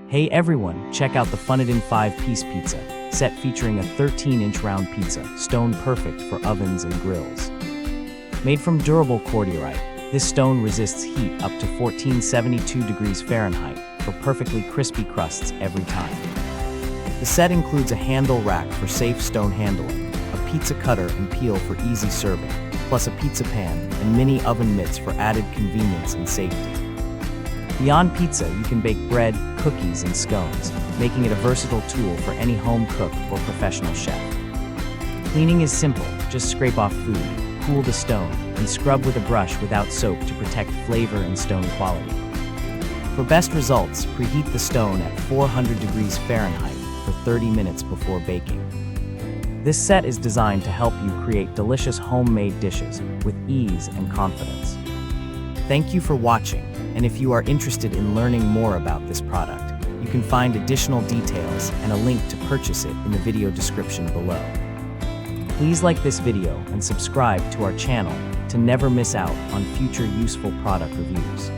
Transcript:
Hey everyone, check out the Funnydin 5-piece pizza, set featuring a 13-inch round pizza, stone perfect for ovens and grills. Made from durable Cordierite, this stone resists heat up to 1472 degrees Fahrenheit for perfectly crispy crusts every time. The set includes a handle rack for safe stone handling, a pizza cutter and peel for easy serving, plus a pizza pan and mini oven mitts for added convenience and safety. Beyond pizza, you can bake bread, cookies, and scones, making it a versatile tool for any home cook or professional chef. Cleaning is simple, just scrape off food, cool the stone, and scrub with a brush without soap to protect flavor and stone quality. For best results, preheat the stone at 400 degrees Fahrenheit for 30 minutes before baking. This set is designed to help you create delicious homemade dishes with ease and confidence. Thank you for watching, and if you are interested in learning more about this product, you can find additional details and a link to purchase it in the video description below. Please like this video and subscribe to our channel to never miss out on future useful product reviews.